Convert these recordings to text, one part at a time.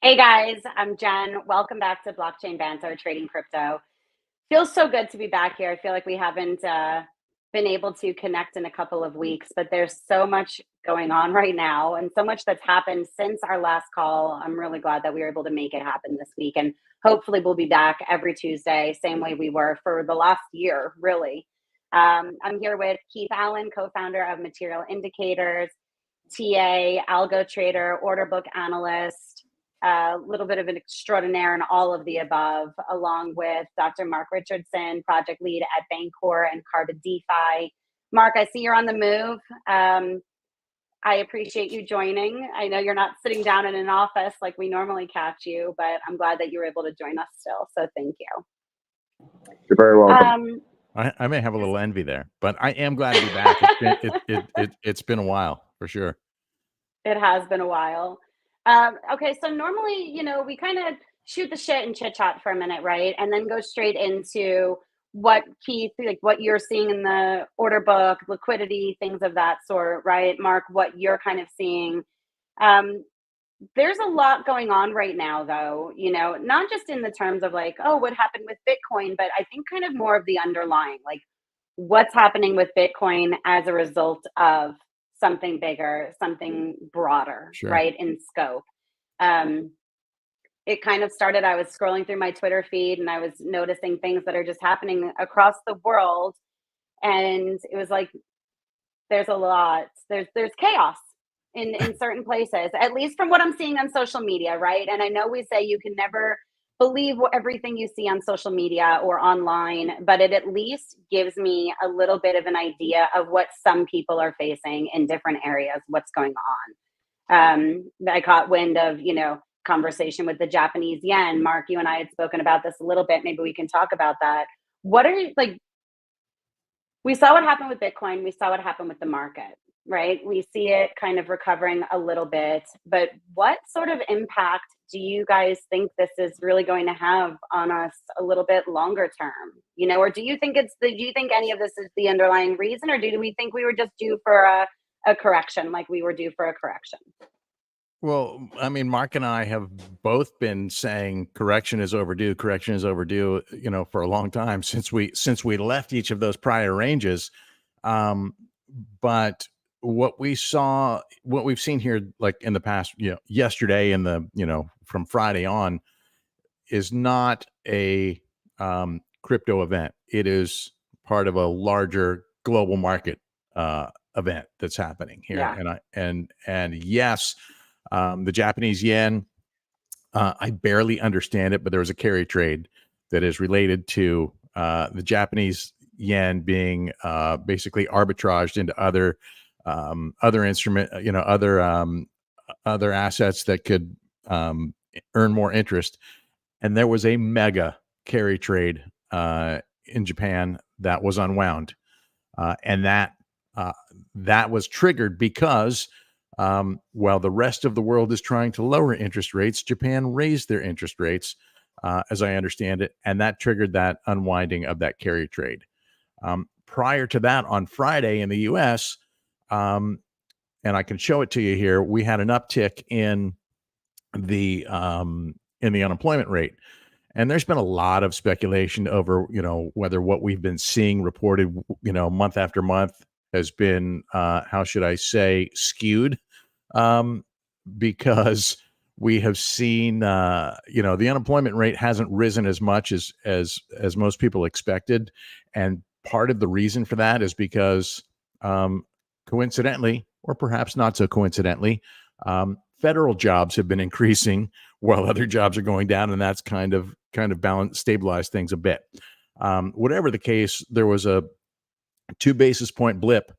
Hey guys, I'm Jen. Welcome back to Blockchain Banter Trading Crypto. Feels so good to be back here. I feel like we haven't been able to connect in a couple of weeks, but there's so much going on right now and so much that's happened since our last call. I'm really glad that we were able to make it happen this week. And hopefully, we'll be back every Tuesday, same way we were for the last year, really. I'm here with Keith Allen, co founder of Material Indicators, TA, algo trader, order book analyst, a little bit of an extraordinaire and all of the above, along with Dr. Mark Richardson, project lead at Bancor and Carbon DeFi. Mark, I see you're on the move. I appreciate you joining. I know you're not sitting down in an office like we normally catch you, but I'm glad that you were able to join us still. So thank you. You're very welcome. I may have a little envy there, but I am glad to be back. It's been a while for sure. It has been a while. Okay, so normally, we kind of shoot the shit and chit chat for a minute, right? And then go straight into what Keith, like what you're seeing in the order book, liquidity, things of that sort, right? Mark, what you're kind of seeing. There's a lot going on right now, though, not just in the terms of like, oh, what happened with Bitcoin, but I think kind of more of the underlying, like what's happening with Bitcoin as a result of something bigger, something broader, Sure. right, in scope. It kind of started, I was scrolling through my Twitter feed and I was noticing things that are just happening across the world. And it was like, there's a lot, there's chaos in certain places, at least from what I'm seeing on social media, right? And I know we say you can never believe everything you see on social media or online, but it at least gives me a little bit of an idea of what some people are facing in different areas, what's going on. I caught wind of, conversation with the Japanese yen. Mark, you and I had spoken about this a little bit. Maybe we can talk about that. What are we saw what happened with Bitcoin. We saw what happened with the market, right? We see it kind of recovering a little bit, but what sort of impact do you guys think this is really going to have on us a little bit longer term? Or do you think any of this is the underlying reason, or do we think we were just due for a correction, like we were due for a correction? Well, I mean, Mark and I have both been saying correction is overdue, for a long time since we left each of those prior ranges. But what we've seen here, like in the past, yesterday and from Friday on, is not a crypto event. It is part of a larger global market event that's happening here. Yeah. And yes, the Japanese yen, I barely understand it, but there was a carry trade that is related to the Japanese yen being basically arbitraged into other other assets that could earn more interest. And there was a mega carry trade in Japan that was unwound, and that was triggered because while the rest of the world is trying to lower interest rates, Japan raised their interest rates, as I understand it, and that triggered that unwinding of that carry trade. Prior to that, on Friday in the U.S., and I can show it to you here, we had an uptick in the unemployment rate. And there's been a lot of speculation over, whether what we've been seeing reported, month after month has been, how should I say, skewed, because we have seen, the unemployment rate hasn't risen as much as most people expected. And part of the reason for that is because, coincidentally, or perhaps not so coincidentally, federal jobs have been increasing while other jobs are going down, and that's kind of stabilized things a bit. Whatever the case, there was a 2 basis point blip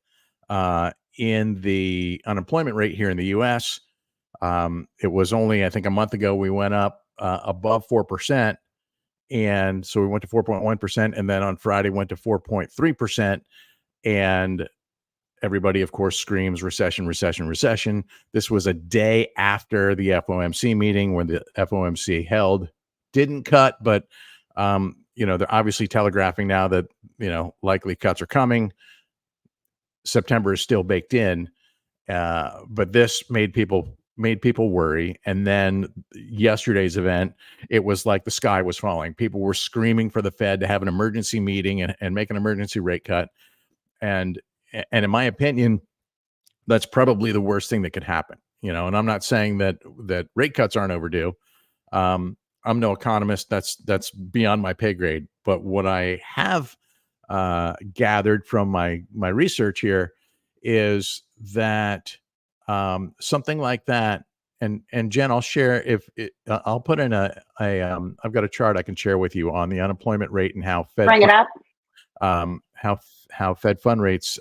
in the unemployment rate here in the U.S. It was only, I think, a month ago we went up above 4%, and so we went to 4.1%, and then on Friday went to 4.3%, and everybody, of course, screams recession, recession, recession. This was a day after the FOMC meeting when the FOMC didn't cut, but they're obviously telegraphing now that likely cuts are coming. September is still baked in, but this made people made people worry. And then yesterday's event, it was like the sky was falling. People were screaming for the Fed to have an emergency meeting and make an emergency rate cut. And in my opinion, that's probably the worst thing that could happen. And I'm not saying that rate cuts aren't overdue. I'm no economist. That's beyond my pay grade. But what I have gathered from my research here is that something like that. And Jen, I'll share I'll put in I've got a chart I can share with you on the unemployment rate and how Bring it up. How Fed fund rates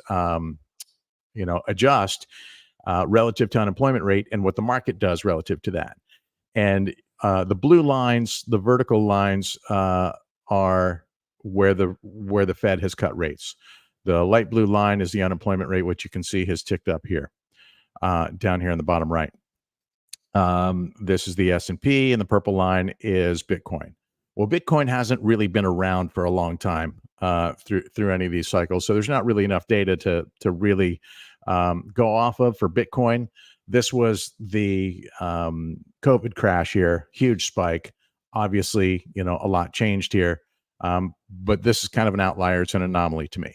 adjust relative to unemployment rate and what the market does relative to that. And the blue lines, the vertical lines, are where the Fed has cut rates. The light blue line is the unemployment rate, which you can see has ticked up here, down here in the bottom right. This is the S&P, and the purple line is Bitcoin. Well, Bitcoin hasn't really been around for a long time through any of these cycles, so there's not really enough data to really go off of for Bitcoin. This was the COVID crash here, huge spike. Obviously, a lot changed here, but this is kind of an outlier. It's an anomaly to me.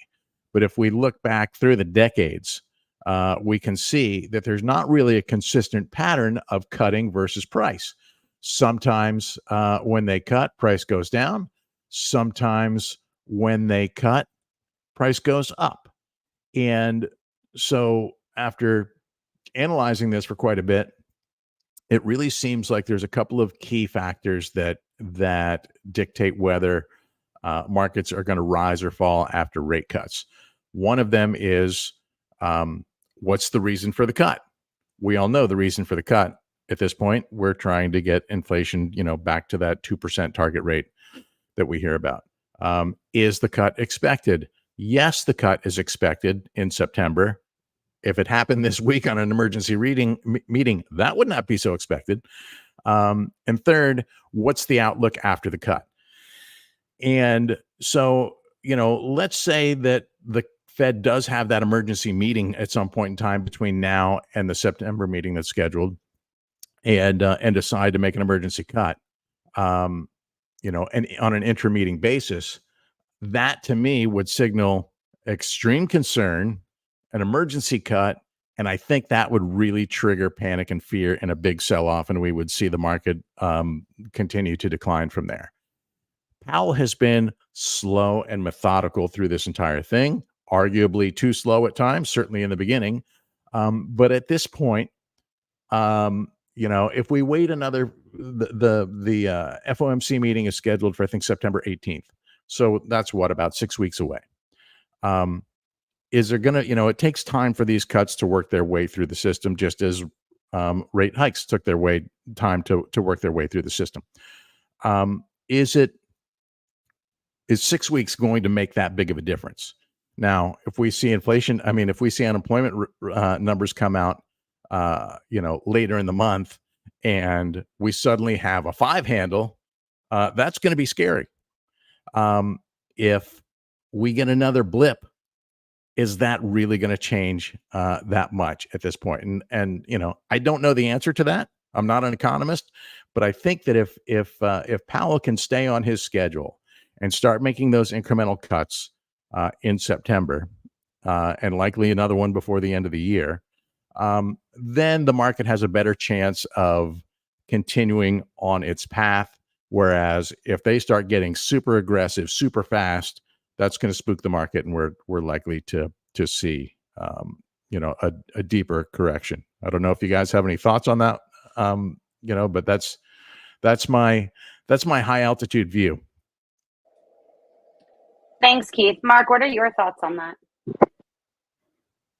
But if we look back through the decades, we can see that there's not really a consistent pattern of cutting versus price. Sometimes when they cut, price goes down. Sometimes when they cut, price goes up. And so after analyzing this for quite a bit, it really seems like there's a couple of key factors that dictate whether markets are going to rise or fall after rate cuts. One of them is what's the reason for the cut? We all know the reason for the cut. At this point, we're trying to get inflation, back to that 2% target rate that we hear about. Is the cut expected? Yes, the cut is expected in September. If it happened this week on an emergency meeting, that would not be so expected. And third, what's the outlook after the cut? And so, let's say that the Fed does have that emergency meeting at some point in time between now and the September meeting that's scheduled, and decide to make an emergency cut, and on an intra-meeting basis. That to me would signal extreme concern, an emergency cut, and I think that would really trigger panic and fear and a big sell-off, and we would see the market continue to decline from there. Powell has been slow and methodical through this entire thing, arguably too slow at times, certainly in the beginning. But at this point, if we wait another, the FOMC meeting is scheduled for, I think, September 18th. So that's about 6 weeks away. Is there going to, it takes time for these cuts to work their way through the system, just as rate hikes took time to work their way through the system. Is 6 weeks going to make that big of a difference? Now, if we see if we see unemployment numbers come out, later in the month, and we suddenly have a 5 handle, that's going to be scary. If we get another blip, is that really going to change that much at this point? And I don't know the answer to that. I'm not an economist, but I think that if Powell can stay on his schedule and start making those incremental cuts in September, and likely another one before the end of the year, then the market has a better chance of continuing on its path. Whereas if they start getting super aggressive, super fast, that's going to spook the market, and we're likely to see a deeper correction. I don't know if you guys have any thoughts on that, but that's my high altitude view. Thanks, Keith. Mark, what are your thoughts on that?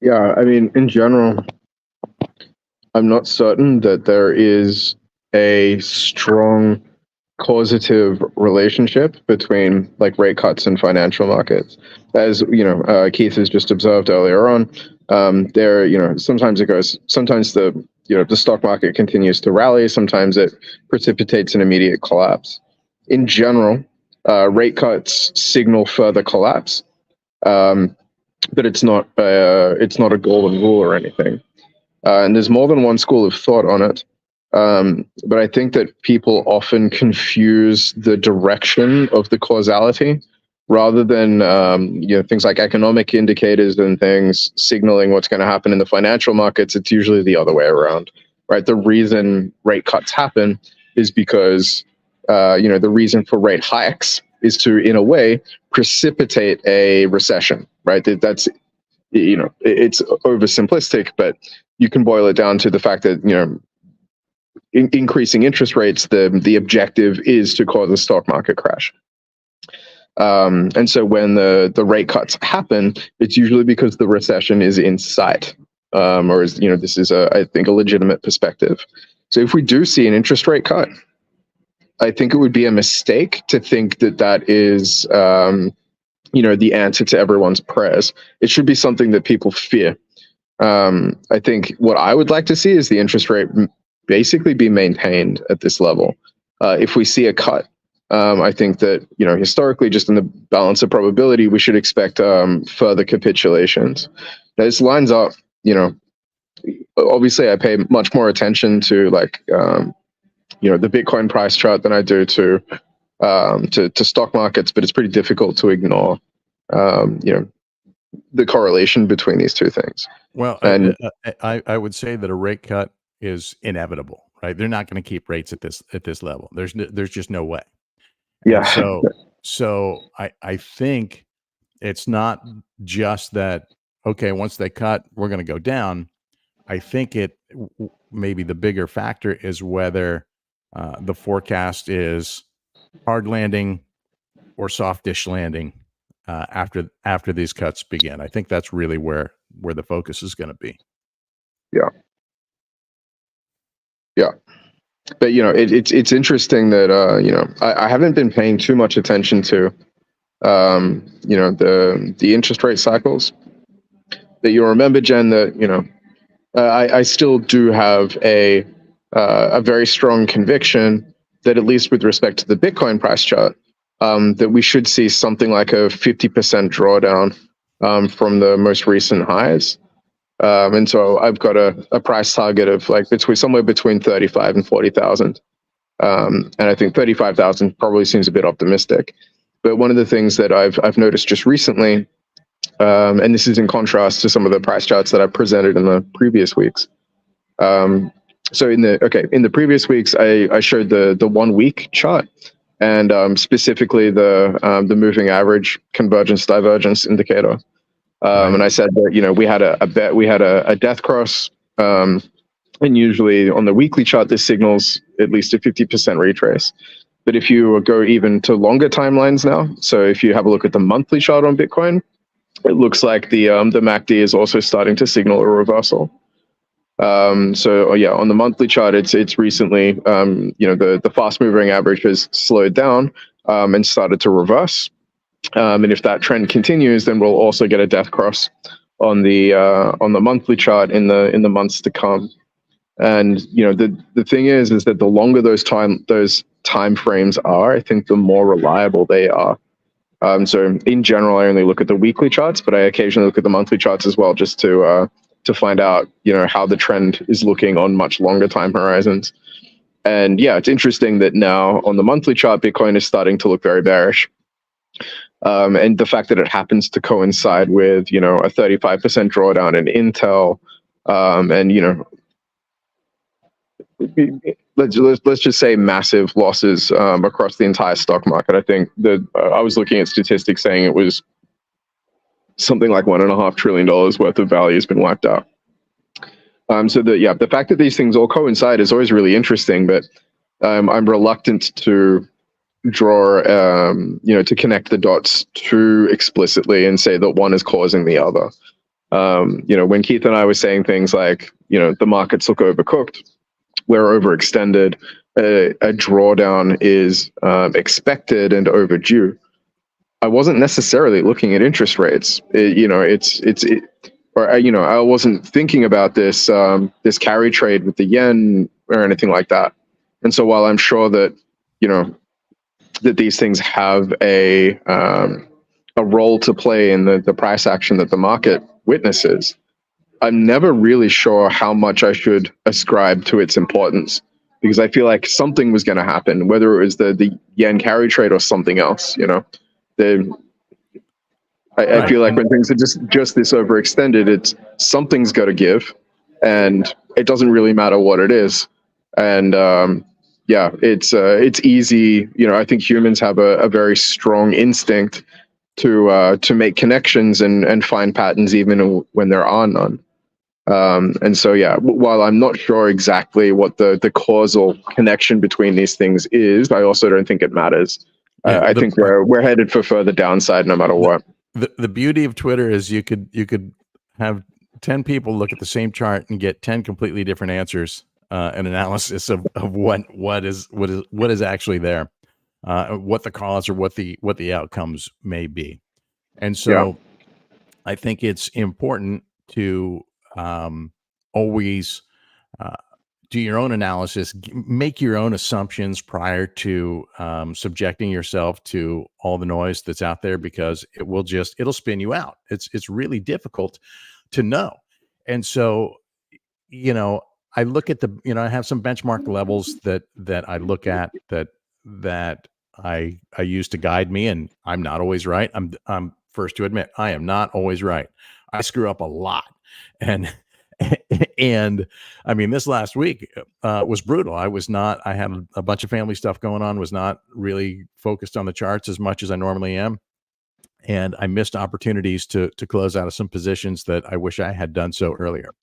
Yeah, in general, I'm not certain that there is a strong causative relationship between rate cuts and financial markets. As Keith has just observed earlier on, sometimes the stock market continues to rally, sometimes it precipitates an immediate collapse. In general, rate cuts signal further collapse, but it's not a golden rule or anything. and there's more than one school of thought on it. But I think that people often confuse the direction of the causality rather than things like economic indicators and things signaling what's going to happen in the financial markets. It's usually the other way around, right? The reason rate cuts happen is because the reason for rate hikes is to, in a way, precipitate a recession, right? That's it's oversimplistic, but you can boil it down to the fact that increasing interest rates, the objective is to cause a stock market crash. And so when the rate cuts happen, it's usually because the recession is in sight, or is this is I think a legitimate perspective. So if we do see an interest rate cut, I think it would be a mistake to think that is the answer to everyone's prayers. It should be something that people fear. I think what I would like to see is the interest rate basically be maintained at this level. If we see a cut, I think that historically, just in the balance of probability, we should expect further capitulations. Now, this lines up. Obviously, I pay much more attention to the Bitcoin price chart than I do to stock markets, but it's pretty difficult to ignore the correlation between these two things. Well, and I would say that a rate cut is inevitable, right? They're not going to keep rates at this level. There's just no way. Yeah. And so I think it's not just that, okay, once they cut, we're going to go down. I think maybe the bigger factor is whether the forecast is hard landing or softish landing after these cuts begin. I think that's really where the focus is going to be. Yeah. But it's interesting that I haven't been paying too much attention to the interest rate cycles. That you'll remember, Jen, that I still do have a very strong conviction that, at least with respect to the Bitcoin price chart, that we should see something like a 50% drawdown from the most recent highs. And so I've got a price target of somewhere between 35 and 40,000. And I think 35,000 probably seems a bit optimistic. But one of the things that I've noticed just recently, and this is in contrast to some of the price charts that I presented in the previous weeks. So in the previous weeks, I showed the 1 week chart, and specifically the moving average convergence divergence indicator. And I said that we had a death cross, and usually on the weekly chart this signals at least a 50% retrace. But if you go even to longer timelines now, so if you have a look at the monthly chart on Bitcoin, it looks like the MACD is also starting to signal a reversal. On the monthly chart, it's recently the fast moving average has slowed down and started to reverse. And if that trend continues, then we'll also get a death cross on the monthly chart in the months to come. And the thing is that the longer those time frames are, I think the more reliable they are. So in general, I only look at the weekly charts, but I occasionally look at the monthly charts as well, just to find out how the trend is looking on much longer time horizons. And yeah, it's interesting that now on the monthly chart, Bitcoin is starting to look very bearish. And the fact that it happens to coincide with, a 35% drawdown in Intel, and, let's just say massive losses across the entire stock market. I think that I was looking at statistics saying it was something like $1.5 trillion worth of value has been wiped out. So the fact that these things all coincide is always really interesting, but I'm reluctant to draw, to connect the dots too explicitly and say that one is causing the other. When Keith and I were saying things like, the markets look overcooked, we're overextended, a drawdown is expected and overdue, I wasn't necessarily looking at interest rates. I wasn't thinking about this carry trade with the yen or anything like that. And so while I'm sure that that these things have a role to play in the price action that the market witnesses, I'm never really sure how much I should ascribe to its importance, because I feel like something was going to happen, whether it was the yen carry trade or something else. The I feel like when things are just this overextended, it's something's got to give, and it doesn't really matter what it is. And yeah, it's easy. I think humans have a very strong instinct to make connections and find patterns even when there are none. And so, yeah, while I'm not sure exactly what the causal connection between these things is, I also don't think it matters. I think we're headed for further downside no matter what. The beauty of Twitter is you could have 10 people look at the same chart and get 10 completely different answers, an analysis of what is actually there, what the cause or what the outcomes may be. And so I think it's important to always do your own analysis, make your own assumptions prior to subjecting yourself to all the noise that's out there, because it'll spin you out. It's really difficult to know. And so, I look at I have some benchmark levels that I look at that I use to guide me, and I'm not always right. I'm first to admit I am not always right. I screw up a lot. And I mean, this last week was brutal. I had a bunch of family stuff going on, was not really focused on the charts as much as I normally am. And I missed opportunities to close out of some positions that I wish I had done so earlier.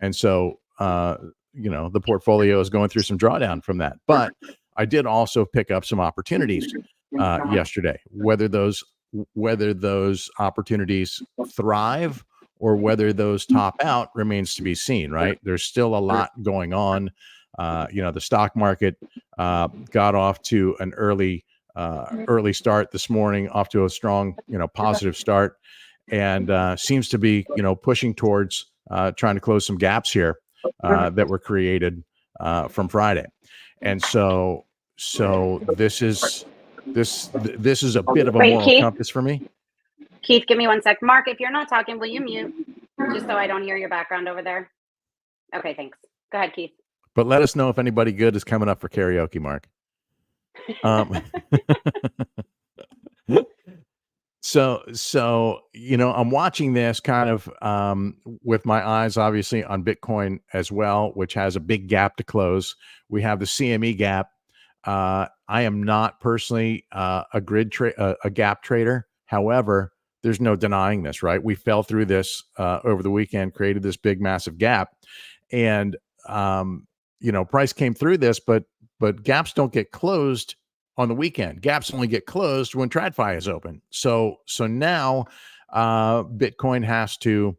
And so, the portfolio is going through some drawdown from that. But I did also pick up some opportunities yesterday. Whether those opportunities thrive or whether those top out remains to be seen, right? There's still a lot going on. The stock market got off to an early start this morning, off to a strong, positive start, and seems to be, pushing towards trying to close some gaps here that were created from Friday. And so this is a bit of a moral compass for me. Keith, give me 1 sec. Mark, if you're not talking, will you mute? Just so I don't hear your background over there. Okay, thanks. Go ahead, Keith. But let us know if anybody good is coming up for karaoke, Mark. So I'm watching this kind of with my eyes obviously on Bitcoin as well, which has a big gap to close. We have the CME gap. I am not personally a gap trader. However, there's no denying this, right? We fell through this over the weekend, created this big, massive gap, and price came through this, but gaps don't get closed on the weekend. Gaps only get closed when TradFi is open. So now Bitcoin has to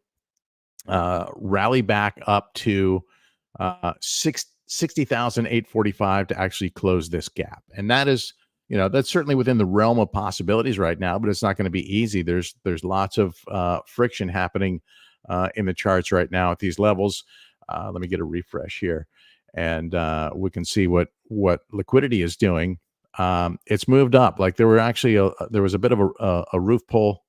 rally back up to 60,845 to actually close this gap, and that is. That's certainly within the realm of possibilities right now, but it's not going to be easy. There's lots of friction happening in the charts right now at these levels. Let me get a refresh here, and we can see what liquidity is doing. It's moved up. Like there was a bit of a roof pull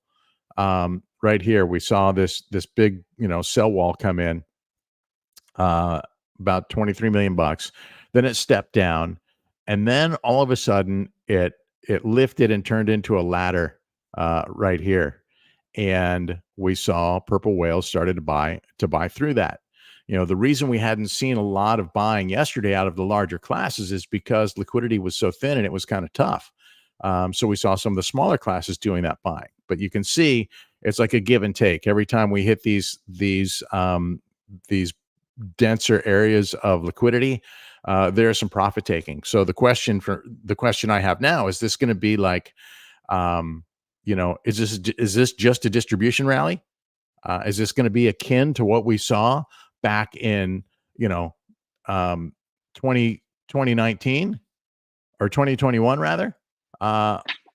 right here. We saw this big sell wall come in, about 23 million bucks. Then it stepped down. And then all of a sudden it lifted and turned into a ladder right here. And we saw purple whales started to buy through that. The reason we hadn't seen a lot of buying yesterday out of the larger classes is because liquidity was so thin and it was kind of tough. So we saw some of the smaller classes doing that buying. But you can see it's like a give and take. Every time we hit these denser areas of liquidity, there's some profit taking. So the question I have now is this going to be like, is this just a distribution rally? Is this going to be akin to what we saw back in 2019 or 2021 rather,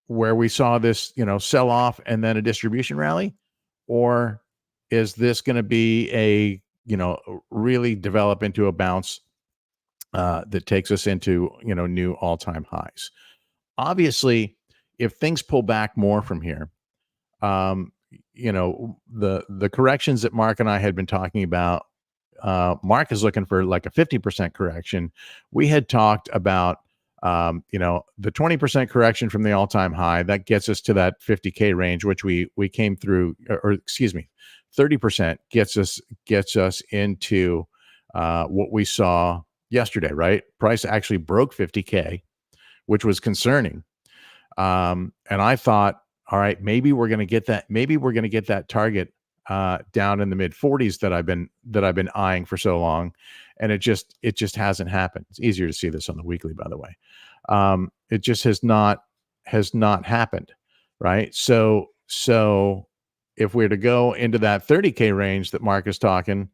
where we saw this sell off and then a distribution rally, or is this going to be a really develop into a bounce that takes us into new all-time highs? Obviously, if things pull back more from here, the corrections that Mark and I had been talking about, Mark is looking for like a 50% correction. We had talked about, the 20% correction from the all-time high that gets us to that 50K range, which we came through, or excuse me, 30% gets us into what we saw yesterday, right? Price actually broke 50K, which was concerning. And I thought, all right, maybe we're going to get that. Maybe we're going to get that target down in the mid 40s that I've been eyeing for so long, and it just hasn't happened. It's easier to see this on the weekly, by the way. It just has not happened, right? So if we're to go into that 30K range that Mark is talking,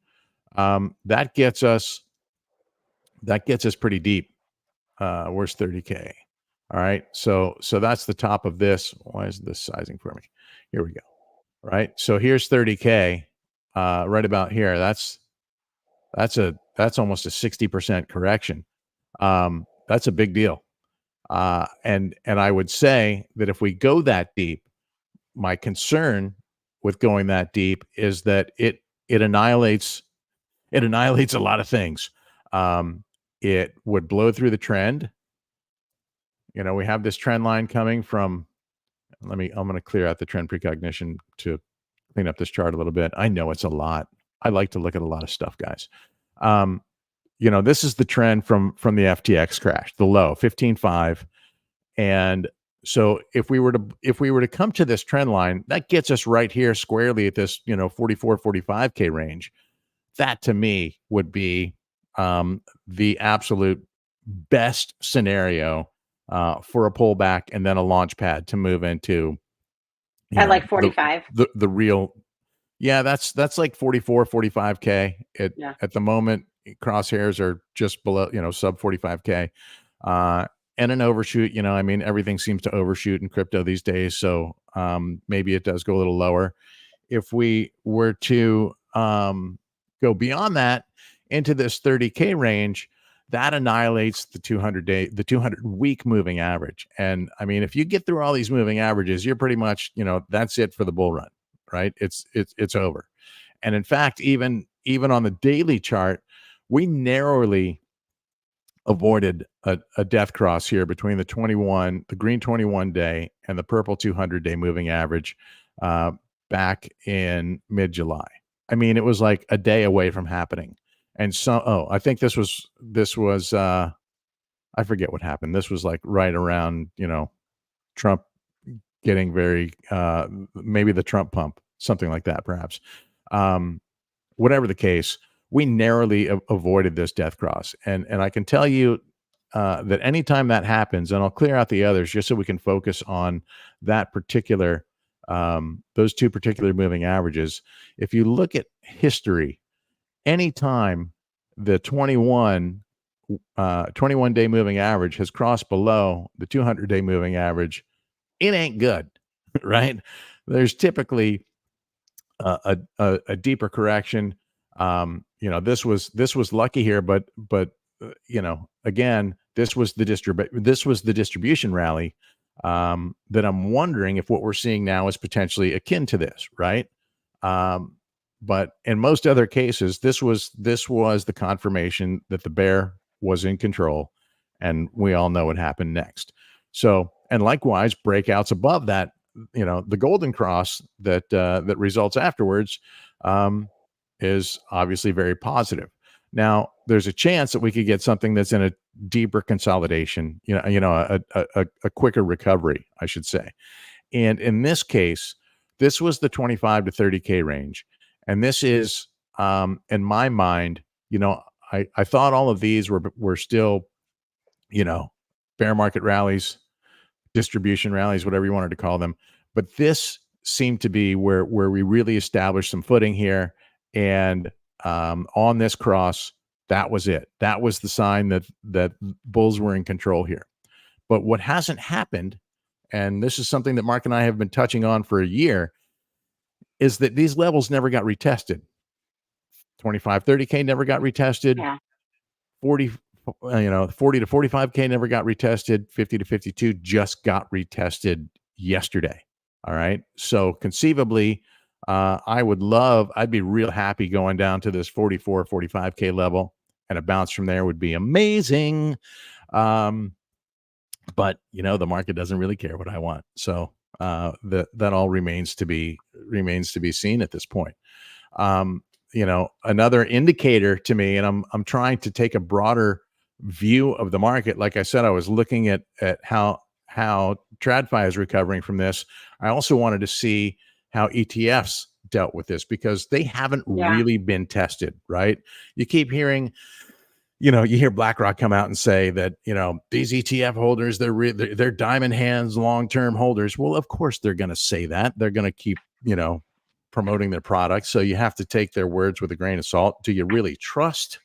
that gets us pretty deep. Where's 30K? All right. So that's the top of this. Why is this sizing for me? Here we go. All right. So here's 30K, right about here. That's almost a 60% correction. That's a big deal. And I would say that if we go that deep, my concern with going that deep is that it annihilates a lot of things. It would blow through the trend. We have this trend line coming from, I'm going to clear out the trend precognition to clean up this chart a little bit. I know it's a lot. I like to look at a lot of stuff, guys. This is the trend from the FTX crash, the low 15.5. And so if we were to come to this trend line, that gets us right here squarely at this, 44, 45K range. That to me would be the absolute best scenario for a pullback and then a launch pad to move into. At like 45. The real, yeah, that's like 44, 45K. At the moment, crosshairs are just below, sub 45K. And an overshoot, everything seems to overshoot in crypto these days. So maybe it does go a little lower. If we were to go beyond that into this 30K range, that annihilates the 200-week moving average. And if you get through all these moving averages, you're pretty much, that's it for the bull run, right? It's over. And in fact, even on the daily chart, we narrowly avoided a death cross here between the green 21-day and the purple 200-day moving average back in mid-July. It was like a day away from happening. And so, I think this was I forget what happened. This was like right around, Trump getting very, maybe the Trump pump, something like that, perhaps. Whatever the case, we narrowly avoided this death cross. And I can tell you that anytime that happens, and I'll clear out the others just so we can focus on that particular, those two particular moving averages. If you look at history, anytime the 21-day moving average has crossed below the 200-day moving average, it ain't good, right? There's typically a deeper correction. This was lucky here, but again, this was the distribution rally that I'm wondering if what we're seeing now is potentially akin to this, right? But in most other cases, this was the confirmation that the bear was in control, and we all know what happened next. So, and likewise, breakouts above that, the golden cross that results afterwards is obviously very positive. Now, there's a chance that we could get something that's in a deeper consolidation, a quicker recovery, I should say. And in this case, this was the 25 to 30K range. And this is, in my mind, I thought all of these were still, bear market rallies, distribution rallies, whatever you wanted to call them. But this seemed to be where we really established some footing here. And on this cross, that was it. That was the sign that bulls were in control here. But what hasn't happened, and this is something that Mark and I have been touching on for a year, is that these levels never got retested. 25, 30K never got retested. Yeah. 40 to 45K never got retested. 50 to 52 just got retested yesterday. All right. So conceivably, I'd be real happy going down to this 44, 45K level, and a bounce from there would be amazing. But the market doesn't really care what I want. So that all remains to be seen at this point. Another indicator to me, and I'm trying to take a broader view of the market. Like I said, I was looking at how TradFi is recovering from this. I also wanted to see how ETFs dealt with this, because they haven't really been tested, right? You keep hearing, you hear BlackRock come out and say that, these ETF holders, they're diamond hands, long-term holders. Well, of course they're going to say that. They're going to keep, promoting their products. So you have to take their words with a grain of salt. Do you really trust,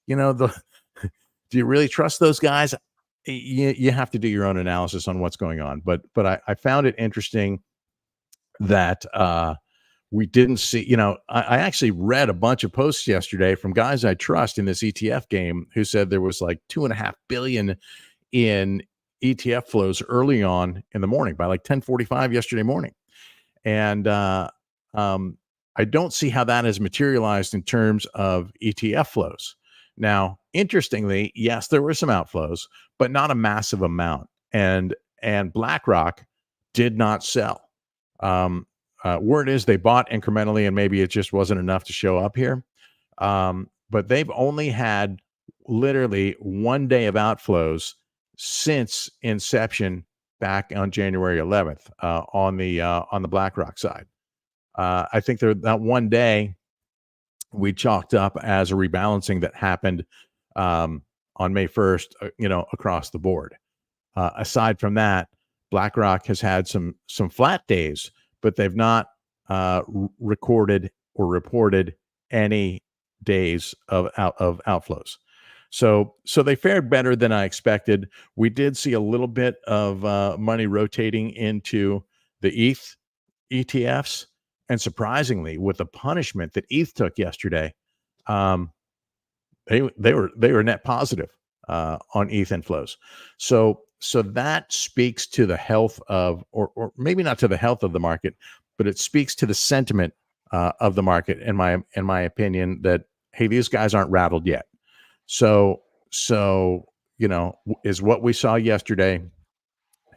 do you really trust those guys? You have to do your own analysis on what's going on. But I found it interesting that we didn't see, I actually read a bunch of posts yesterday from guys I trust in this ETF game who said there was like 2.5 billion in ETF flows early on in the morning by like 10:45 yesterday morning. And I don't see how that has materialized in terms of ETF flows. Now, interestingly, yes, there were some outflows, but not a massive amount. And BlackRock did not sell. Word is they bought incrementally, and maybe it just wasn't enough to show up here. But they've only had literally 1 day of outflows since inception back on January 11th on the BlackRock side. I think that 1 day we chalked up as a rebalancing that happened on May 1st, across the board. Aside from that, BlackRock has had some flat days, but they've not recorded or reported any days of outflows. So they fared better than I expected. We did see a little bit of money rotating into the ETH ETFs, and surprisingly, with the punishment that ETH took yesterday, they were net positive on ETH inflows. So that speaks to the health of, or maybe not to the health of the market, but it speaks to the sentiment of the market, in my opinion, that hey, these guys aren't rattled yet. So is what we saw yesterday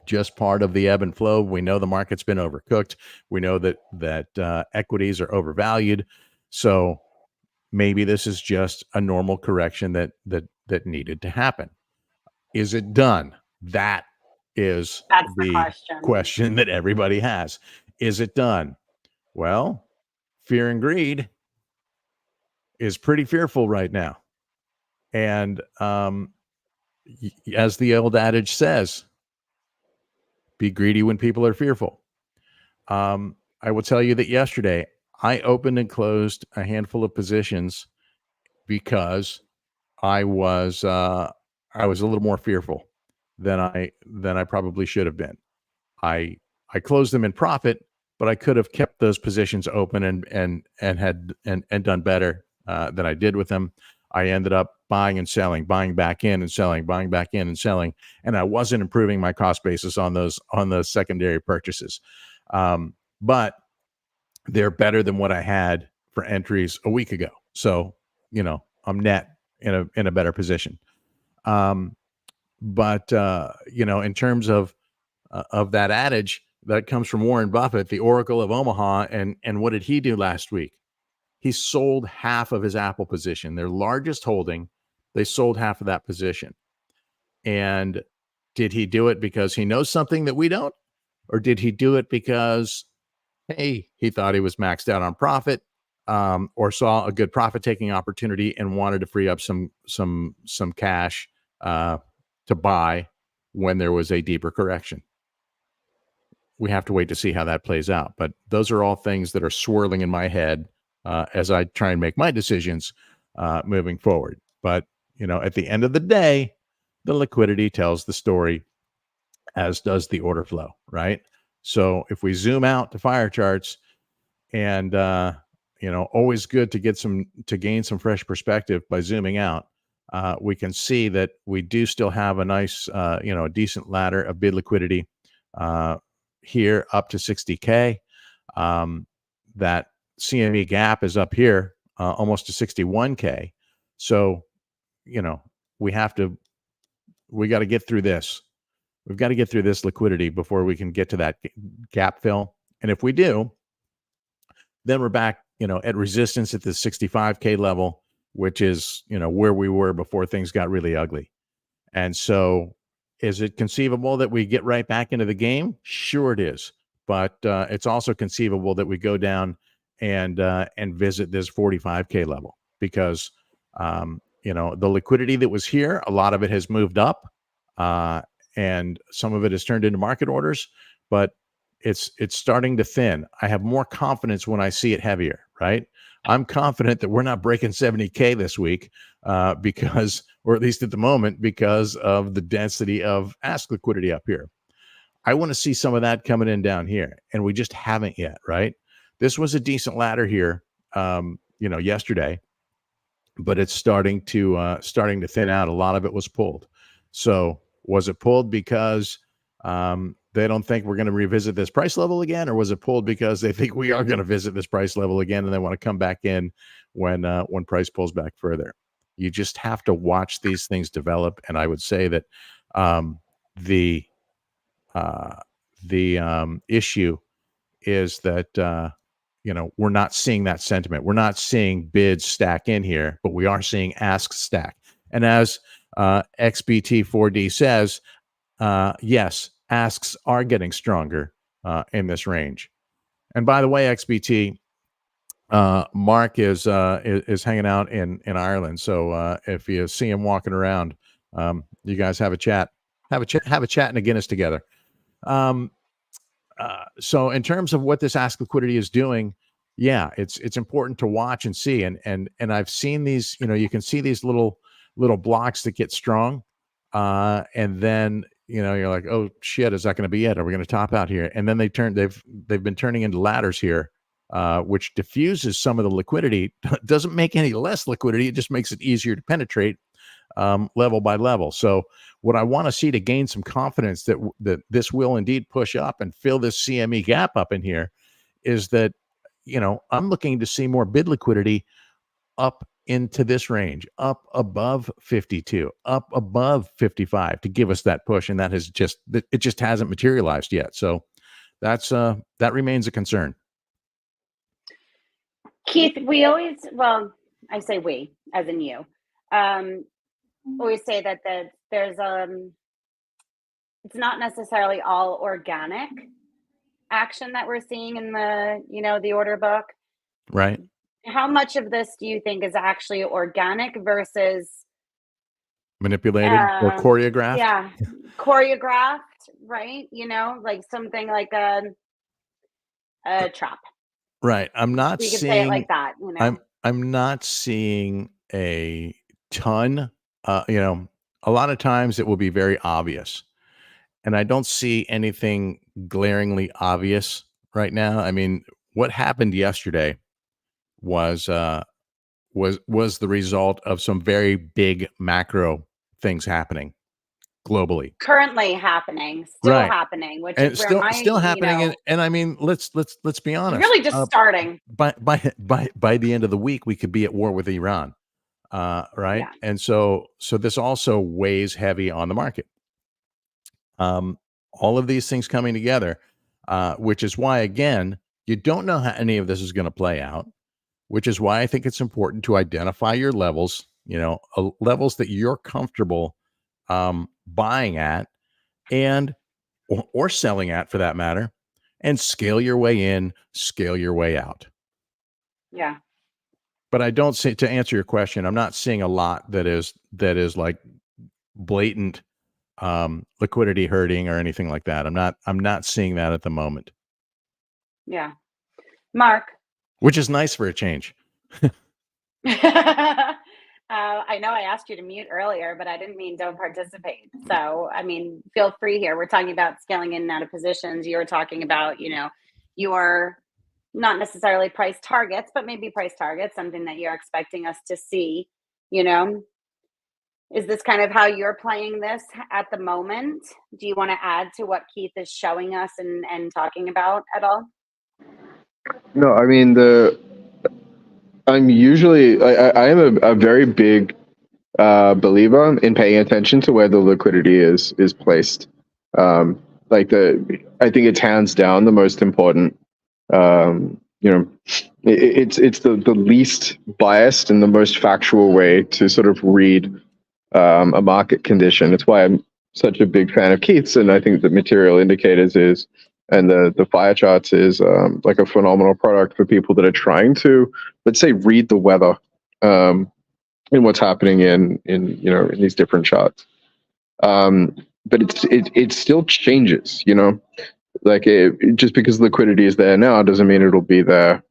just part of the ebb and flow? We know the market's been overcooked. We know that equities are overvalued. So maybe this is just a normal correction that needed to happen. Is it done? That's the question that everybody has. Is it done? Well, fear and greed is pretty fearful right now. And as the old adage says, be greedy when people are fearful. I will tell you that yesterday I opened and closed a handful of positions because I was a little more fearful than I probably should have been. I closed them in profit, but I could have kept those positions open and done better than I did with them. I ended up buying and selling, buying back in and selling, buying back in and selling, and I wasn't improving my cost basis on those secondary purchases. But they're better than what I had for entries a week ago. So, I'm net in a better position. But in terms of that adage that comes from Warren Buffett, the Oracle of Omaha, and what did he do last week? He sold half of his Apple position, their largest holding. They sold half of that position. And did he do it because he knows something that we don't? Or did he do it because, hey, he thought he was maxed out on profit, or saw a good profit-taking opportunity and wanted to free up some cash to buy when there was a deeper correction? We have to wait to see how that plays out. But those are all things that are swirling in my head as I try and make my decisions moving forward. But, at the end of the day, the liquidity tells the story, as does the order flow, right? So if we zoom out to fire charts, and always good to gain some fresh perspective by zooming out, we can see that we do still have a nice, a decent ladder of bid liquidity here up to 60K. that CME gap is up here, almost to 61K. So, we got to get through this. We've got to get through this liquidity before we can get to that gap fill. And if we do, then we're back, at resistance at the 65K level, which is, where we were before things got really ugly. And so is it conceivable that we get right back into the game? Sure it is. But it's also conceivable that we go down and visit this 45K level because, the liquidity that was here, a lot of it has moved up and some of it has turned into market orders, but it's starting to thin. I have more confidence when I see it heavier, right? I'm confident that we're not breaking 70K this week because, or at least at the moment, because of the density of ask liquidity up here. I want to see some of that coming in down here, and we just haven't yet, right? This was a decent ladder here, yesterday, but it's starting to thin out. A lot of it was pulled. So was it pulled because they don't think we're going to revisit this price level again, or was it pulled because they think we are going to visit this price level again and they want to come back in when price pulls back further? You just have to watch these things develop, and I would say that the issue is that we're not seeing that sentiment. We're not seeing bids stack in here, but we are seeing asks stack. And as XBT4D says, yes, asks are getting stronger in this range. And by the way, XBT, Mark is hanging out in Ireland. So if you see him walking around, you guys have a chat and a Guinness together. So in terms of what this ask liquidity is doing, yeah, it's important to watch and see. And I've seen these, you can see these little blocks that get strong. And then, you're like, oh shit, is that going to be it? Are we going to top out here? And then they've been turning into ladders here, which diffuses some of the liquidity. Doesn't make any less liquidity. It just makes it easier to penetrate level by level. So what I want to see to gain some confidence that this will indeed push up and fill this CME gap up in here is that, I'm looking to see more bid liquidity up into this range, up above 52, up above 55 to give us that push. And it just hasn't materialized yet. So that remains a concern. Keith, I say we, as in you, always say that there's it's not necessarily all organic action that we're seeing in the order book. Right. How much of this do you think is actually organic versus manipulated or choreographed? Yeah, choreographed, right? Like something like a trap. Right. I'm not You seeing, could say it like that. I'm not seeing a ton. A lot of times it will be very obvious, and I don't see anything glaringly obvious right now. I mean, what happened yesterday was the result of some very big macro things happening globally. Currently happening, still happening, which and is where still happening. And I mean, let's be honest. Really just starting. By the end of the week, we could be at war with Iran. Right. Yeah. And so this also weighs heavy on the market. All of these things coming together, which is why, again, you don't know how any of this is going to play out, which is why I think it's important to identify your levels, levels that you're comfortable buying at and or selling at, for that matter, and scale your way in, scale your way out. Yeah. But I don't see, to answer your question, I'm not seeing a lot that is like blatant liquidity hurting or anything like that. I'm not seeing that at the moment. Yeah. Mark. Which is nice for a change. I know I asked you to mute earlier, but I didn't mean don't participate. So, I mean, feel free here. We're talking about scaling in and out of positions. You were talking about, your not necessarily price targets, but maybe price targets, something that you're expecting us to see, Is this kind of how you're playing this at the moment? Do you want to add to what Keith is showing us and talking about at all? No, I mean I am a very big believer in paying attention to where the liquidity is placed. Like I think it's hands down the most important. It's the least biased and the most factual way to sort of read a market condition. It's why I'm such a big fan of Keith's, and I think the material indicators and the fire charts is like a phenomenal product for people that are trying to, let's say, read the weather in what's happening in these different charts. But it still changes, like just because liquidity is there now doesn't mean it'll be there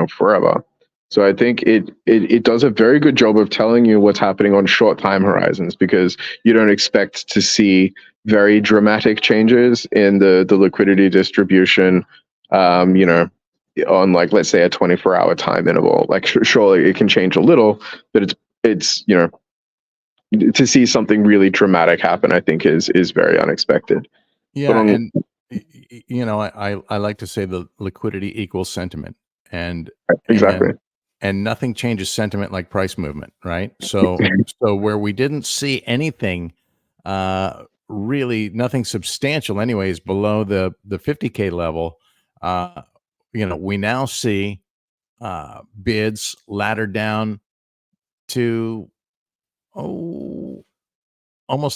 forever. So I think it does a very good job of telling you what's happening on short time horizons, because you don't expect to see very dramatic changes in the liquidity distribution on, like, let's say a 24-hour time interval. Like surely it can change a little, but it's to see something really dramatic happen, I think is very unexpected. Yeah, and I like to say the liquidity equals sentiment, and exactly. and nothing changes sentiment like price movement, right? So where we didn't see anything, really nothing substantial, anyways, below the 50K level, we now see bids laddered down to almost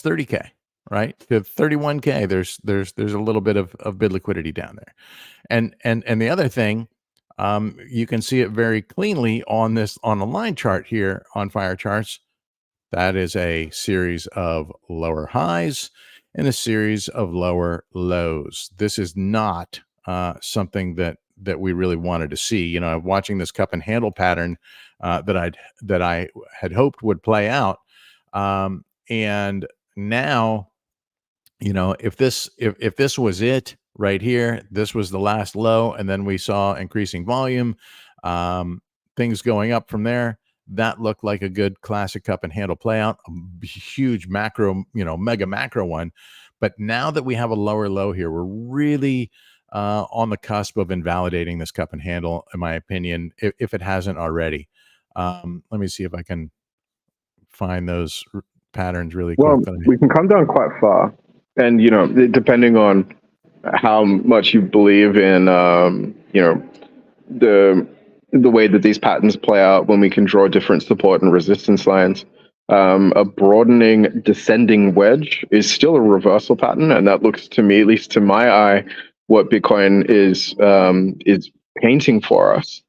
30K, right? To 31K. There's a little bit of bid liquidity down there. And the other thing, you can see it very cleanly on a line chart here on Fire Charts. That is a series of lower highs and a series of lower lows. This is not something that we really wanted to see. Watching this cup and handle pattern that I had hoped would play out, and now, if this was it right here, this was the last low, and then we saw increasing volume, things going up from there. That looked like a good classic cup and handle play out, a huge macro, mega macro one. But now that we have a lower low here, we're really on the cusp of invalidating this cup and handle, in my opinion, if it hasn't already. Let me see if I can find those patterns really quick. Well, we can come down quite far, and depending on how much you believe in the way that these patterns play out when we can draw different support and resistance lines, a broadening descending wedge is still a reversal pattern, and that looks to me, at least to my eye, what Bitcoin is painting for us,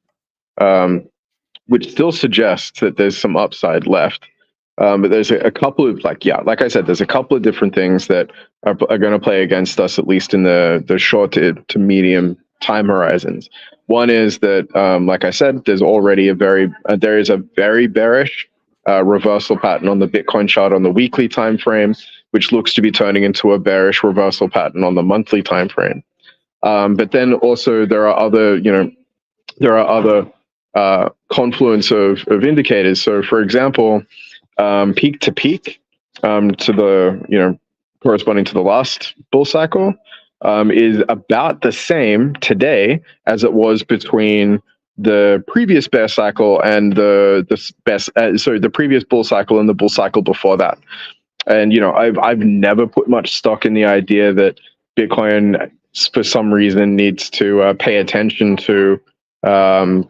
which still suggests that there's some upside left. But there's a couple of, like I said, there's a couple of different things that are going to play against us, at least in the short to medium time horizons. One is that, like I said, there's already there is a very bearish reversal pattern on the Bitcoin chart on the weekly time frame, which looks to be turning into a bearish reversal pattern on the monthly time frame. But then also there are other confluence of indicators. So, for example, peak to peak, to the corresponding to the last bull cycle, is about the same today as it was between the previous bear cycle and the previous bull cycle and the bull cycle before that. And I've never put much stock in the idea that Bitcoin, for some reason, needs to pay attention to this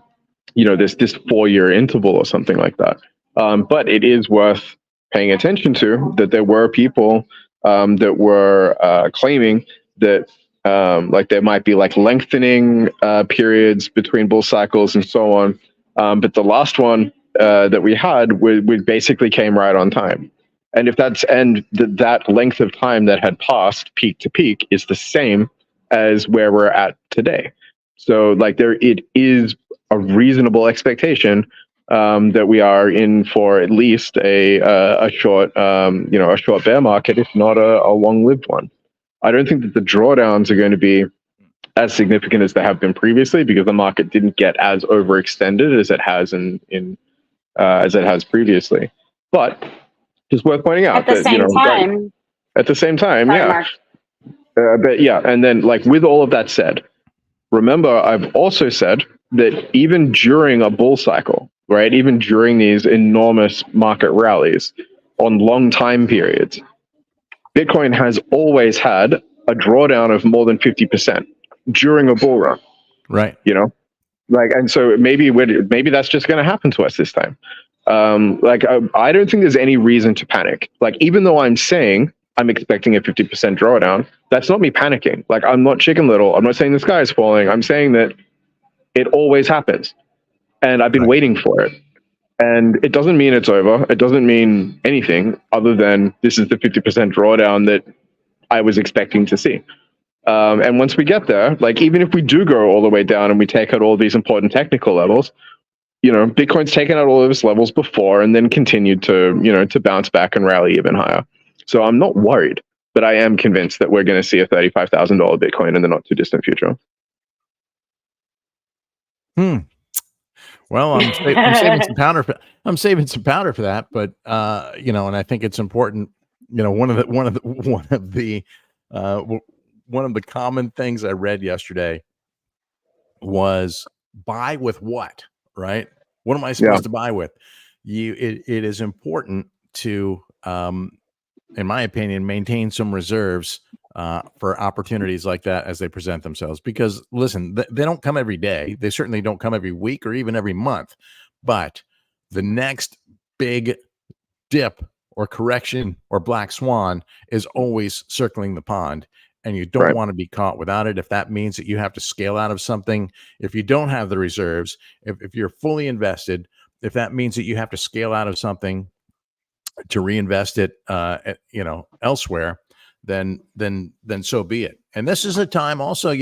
4-year interval or something like that. But it is worth paying attention to that there were people that were claiming that like there might be like lengthening periods between bull cycles and so on. But the last one that we had, we basically came right on time. And if that length of time that had passed peak to peak is the same as where we're at today. So like it is a reasonable expectation that we are in for at least a short bear market, if not a long-lived one. I don't think that the drawdowns are going to be as significant as they have been previously, because the market didn't get as overextended as it has previously. But just worth pointing out at the same time. Right, at the same time, Sorry, yeah. Mark. But yeah, and then like with all of that said, remember, I've also said that even during a bull cycle, right, even during these enormous market rallies on long time periods, Bitcoin has always had a drawdown of more than 50% during a bull run, Right. And so maybe that's just going to happen to us this time. I don't think there's any reason to panic. Like, even though I'm saying I'm expecting a 50% drawdown, that's not me panicking. Like, I'm not Chicken Little. I'm not saying the sky is falling. I'm saying that it always happens, and I've been waiting for it. And it doesn't mean it's over. It doesn't mean anything other than this is the 50% drawdown that I was expecting to see. And once we get there, like, even if we do go all the way down and we take out all these important technical levels, Bitcoin's taken out all of its levels before and then continued to bounce back and rally even higher. So I'm not worried, but I am convinced that we're going to see a $35,000 Bitcoin in the not too distant future. Well, I'm saving some powder. I'm saving some powder for that, but and I think it's important. One of the common things I read yesterday was buy with what, right? What am I supposed to buy with? It is important to, in my opinion, maintain some reserves for opportunities like that as they present themselves. Because listen, they don't come every day. They certainly don't come every week or even every month. But the next big dip or correction or black swan is always circling the pond. And you don't want to be caught without it. If that means that you have to scale out of something, if you don't have the reserves, if you're fully invested, if that means that you have to scale out of something to reinvest it, elsewhere, then so be it. And this is a time also,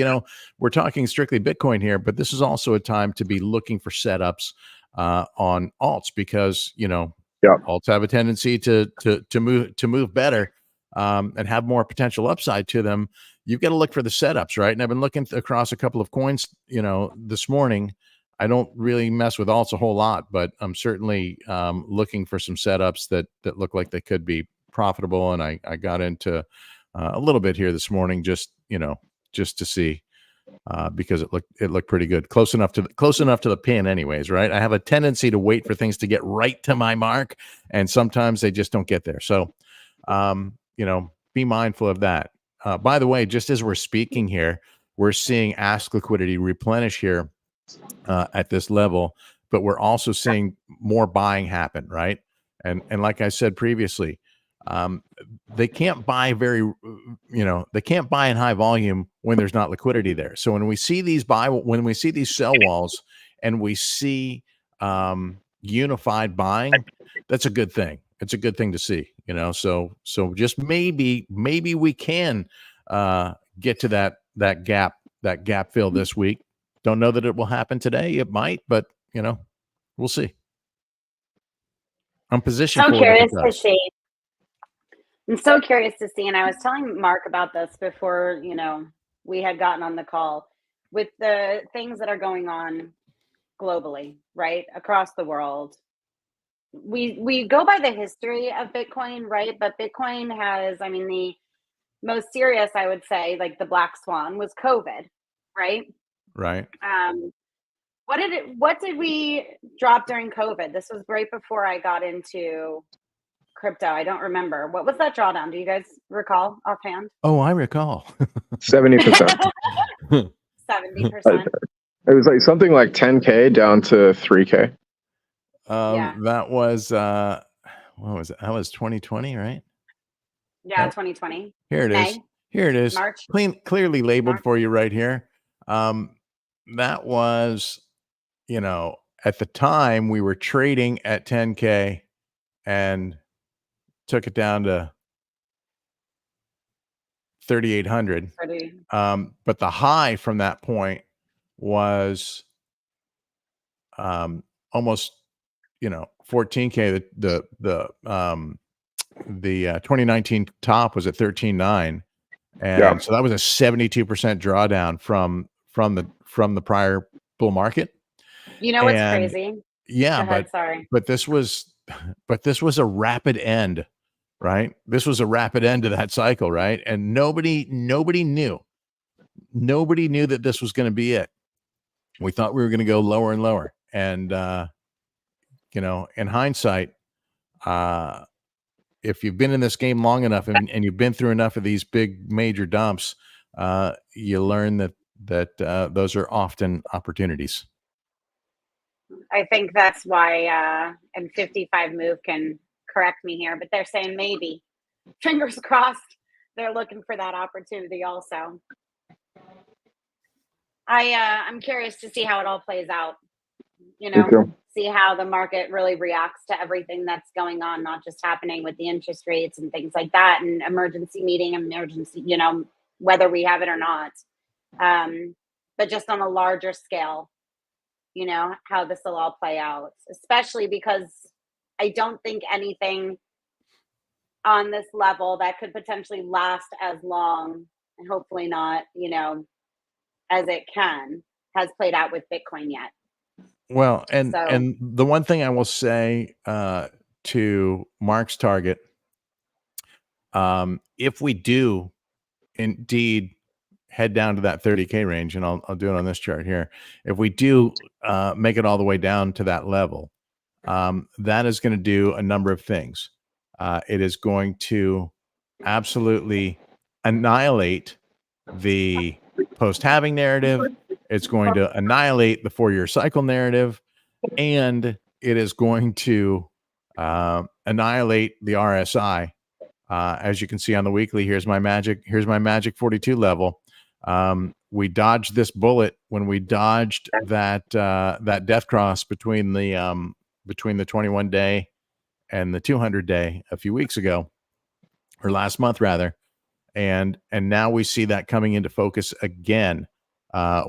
we're talking strictly Bitcoin here, but this is also a time to be looking for setups on alts, because alts have a tendency to move better and have more potential upside to them. You've got to look for the setups, right? And I've been looking across a couple of coins, this morning. I don't really mess with alts a whole lot, but I'm certainly looking for some setups that look like they could be profitable. And I got into a little bit here this morning, just to see, because it looked pretty good, close enough to the pin, anyways. Right? I have a tendency to wait for things to get right to my mark, and sometimes they just don't get there. So, be mindful of that. By the way, just as we're speaking here, we're seeing Ask Liquidity replenish here at this level, but we're also seeing more buying happen, right? And like I said previously, they can't buy they can't buy in high volume when there's not liquidity there. So when we see these sell walls and we see unified buying, that's a good thing. It's a good thing to see, so just maybe we can get to that gap fill this week. Don't know that it will happen today. It might, but we'll see. I'm positioned. So curious to see. I'm so curious to see. And I was telling Mark about this before, we had gotten on the call, with the things that are going on globally, right? Across the world. We go by the history of Bitcoin, right? But Bitcoin has, the most serious, I would say, like the black swan was COVID, right? Right. What did we drop during COVID? This was right before I got into crypto. I don't remember. What was that drawdown? Do you guys recall offhand? Oh, I recall. 70%. 70%. It was like something like 10K down to 3K. That was what was it? That was 2020, right? Yeah, 2020. Here it is. Here it is. March. Clearly labeled for you right here. That was, at the time we were trading at 10K and took it down to 3,800. But the high from that point was almost 14K. The 2019 top was at 13.9, and so that was a 72% drawdown from the prior bull market. What's crazy? Yeah, sorry. But this was a rapid end, right? This was a rapid end to that cycle, right? And nobody knew nobody knew that this was going to be it. We thought we were going to go lower and lower. And, in hindsight, if you've been in this game long enough and you've been through enough of these big major dumps, you learn that those are often opportunities. I think that's why and 55 Move can correct me here, but they're saying maybe. Fingers crossed they're looking for that opportunity also. I'm curious to see how it all plays out. See how the market really reacts to everything that's going on, not just happening with the interest rates and things like that, and emergency, whether we have it or not. But just on a larger scale, how this will all play out, especially because I don't think anything on this level that could potentially last as long, and hopefully not, as it has played out with Bitcoin yet. Well, and the one thing I will say to Mark's target, if we do indeed head down to that 30K range, and I'll do it on this chart here. If we do make it all the way down to that level, that is going to do a number of things. It is going to absolutely annihilate the post-halving narrative. It's going to annihilate the 4-year cycle narrative, and it is going to annihilate the RSI. As you can see on the weekly, here's my magic 42 level. We dodged this bullet when we dodged that death cross between the 21-day and the 200-day a few weeks ago, or last month rather, and now we see that coming into focus again.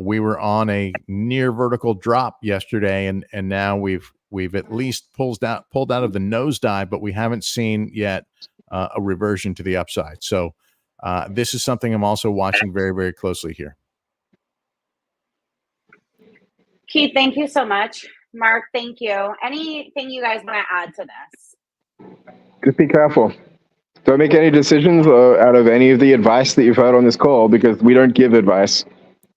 We were on a near vertical drop yesterday, and now we've at least pulled out of the nosedive, but we haven't seen yet a reversion to the upside. So this is something I'm also watching very, very closely here. Keith, thank you so much. Mark, thank you. Anything you guys want to add to this? Just be careful. Don't make any decisions out of any of the advice that you've heard on this call, because we don't give advice.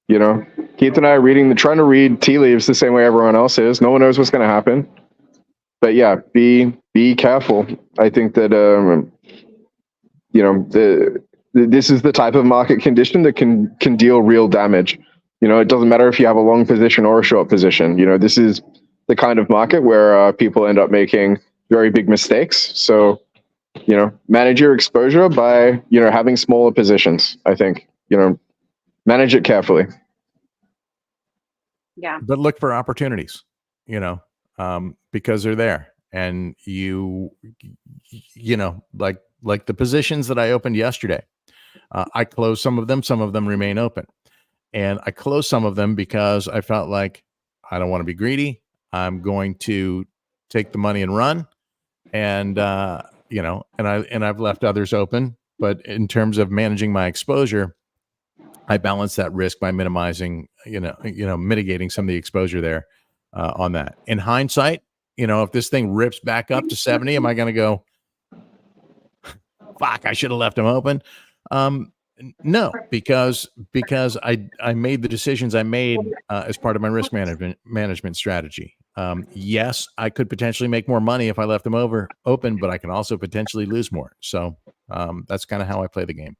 Keith and I are trying to read tea leaves the same way everyone else is. No one knows what's going to happen. But yeah, be careful. I think that this is the type of market condition that can deal real damage. It doesn't matter if you have a long position or a short position. This is the kind of market where people end up making very big mistakes. So, manage your exposure by, having smaller positions. I think, manage it carefully. Yeah. But look for opportunities, because they're there. And like the positions that I opened yesterday, I closed some of them remain open. And I closed some of them because I felt like I don't want to be greedy. I'm going to take the money and run. And, and I've left others open. But in terms of managing my exposure, I balance that risk by minimizing, mitigating some of the exposure there on that. In hindsight, if this thing rips back up to 70, am I going to go, fuck, I should have left them open? No, because I made the decisions I made as part of my risk management strategy. Yes, I could potentially make more money if I left them open, but I can also potentially lose more. So that's kind of how I play the game.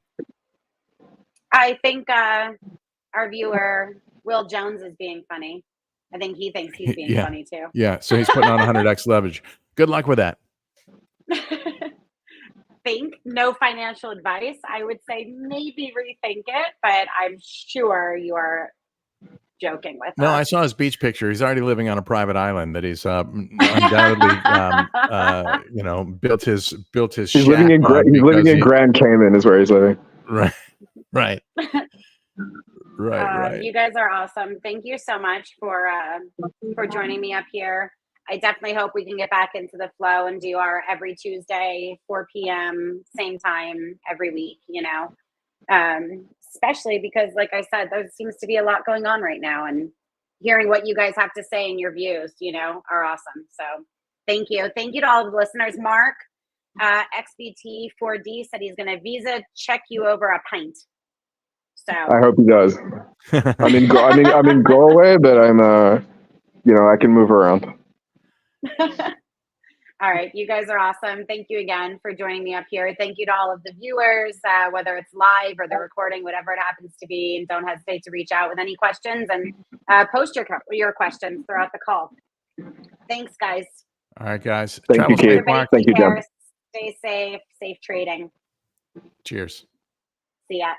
I think our viewer Will Jones is being funny. I think he thinks he's being funny too. Yeah, so he's putting on 100x leverage. Good luck with that. No financial advice. I would say maybe rethink it, but I'm sure you are joking with us. I saw his beach picture. He's already living on a private island that he's undoubtedly, built his. He's living in Grand Cayman, is where he's living. Right. You guys are awesome. Thank you so much for joining me up here. I definitely hope we can get back into the flow and do our every Tuesday, 4 p.m., same time every week, especially because, like I said, there seems to be a lot going on right now, and hearing what you guys have to say and your views, are awesome. So thank you. Thank you to all the listeners. Mark, XBT4D said he's going to Visa check you over a pint. So I hope he does. I'm in Galway, but I'm I can move around. all right, you guys are awesome. Thank you again for joining me up here. Thank you to all of the viewers, whether it's live or the recording, whatever it happens to be. And don't hesitate to reach out with any questions and post your questions throughout the call. Thanks, guys. All right, guys. Thank Travel you, Kate. safe, Mark. Thank you, Jen. Stay safe. Safe trading. Cheers. See ya.